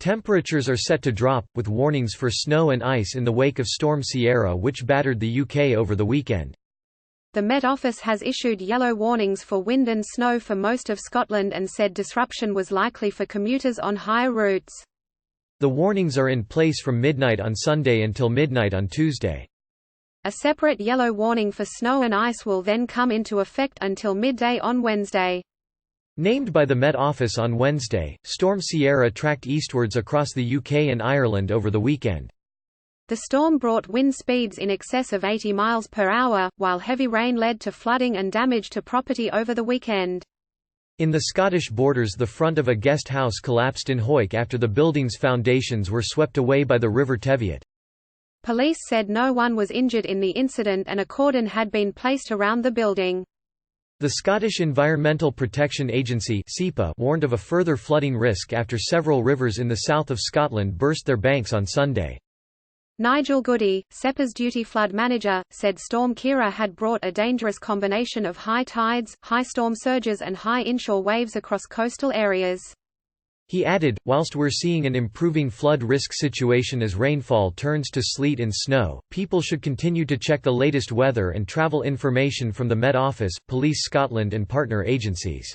Temperatures are set to drop, with warnings for snow and ice in the wake of Storm Ciara, which battered the UK over the weekend. The Met Office has issued yellow warnings for wind and snow for most of Scotland and said disruption was likely for commuters on higher routes. The warnings are in place from midnight on Sunday until midnight on Tuesday. A separate yellow warning for snow and ice will then come into effect until midday on Wednesday. Named by the Met Office on Wednesday, Storm Ciara tracked eastwards across the UK and Ireland over the weekend. The storm brought wind speeds in excess of 80 miles per hour, while heavy rain led to flooding and damage to property over the weekend. In the Scottish borders, the front of a guest house collapsed in Hawick after the building's foundations were swept away by the River Teviot. Police said no one was injured in the incident and a cordon had been placed around the building. The Scottish Environmental Protection Agency warned of a further flooding risk after several rivers in the south of Scotland burst their banks on Sunday. Nigel Goody, SEPA's duty flood manager, said Storm Ciara had brought a dangerous combination of high tides, high storm surges and high inshore waves across coastal areas. He added, "Whilst we're seeing an improving flood risk situation as rainfall turns to sleet and snow, people should continue to check the latest weather and travel information from the Met Office, Police Scotland and partner agencies."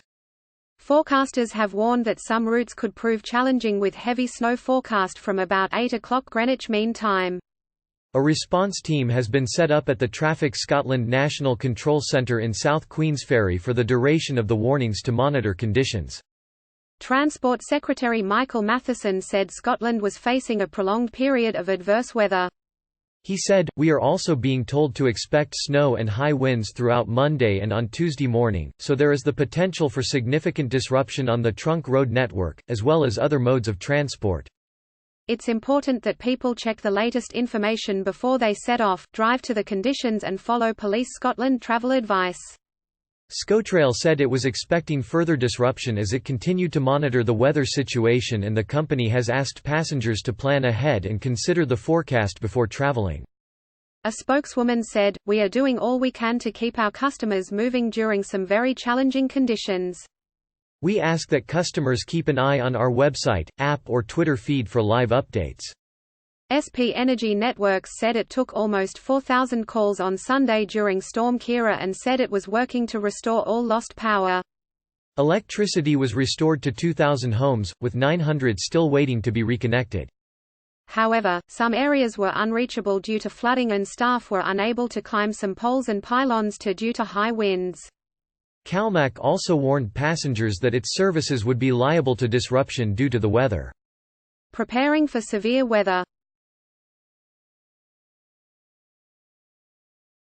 Forecasters have warned that some routes could prove challenging with heavy snow forecast from about 8 o'clock Greenwich Mean Time. A response team has been set up at the Traffic Scotland National Control Centre in South Queensferry for the duration of the warnings to monitor conditions. Transport Secretary Michael Matheson said Scotland was facing a prolonged period of adverse weather. He said, "We are also being told to expect snow and high winds throughout Monday and on Tuesday morning, so there is the potential for significant disruption on the trunk road network, as well as other modes of transport. It's important that people check the latest information before they set off, drive to the conditions and follow Police Scotland travel advice." Scotrail said it was expecting further disruption as it continued to monitor the weather situation, and the company has asked passengers to plan ahead and consider the forecast before travelling. A spokeswoman said, "We are doing all we can to keep our customers moving during some very challenging conditions. We ask that customers keep an eye on our website, app or Twitter feed for live updates." SP Energy Networks said it took almost 4,000 calls on Sunday during Storm Ciara and said it was working to restore all lost power. Electricity was restored to 2,000 homes, with 900 still waiting to be reconnected. However, some areas were unreachable due to flooding and staff were unable to climb some poles and pylons due to high winds. CalMac also warned passengers that its services would be liable to disruption due to the weather. Preparing for severe weather.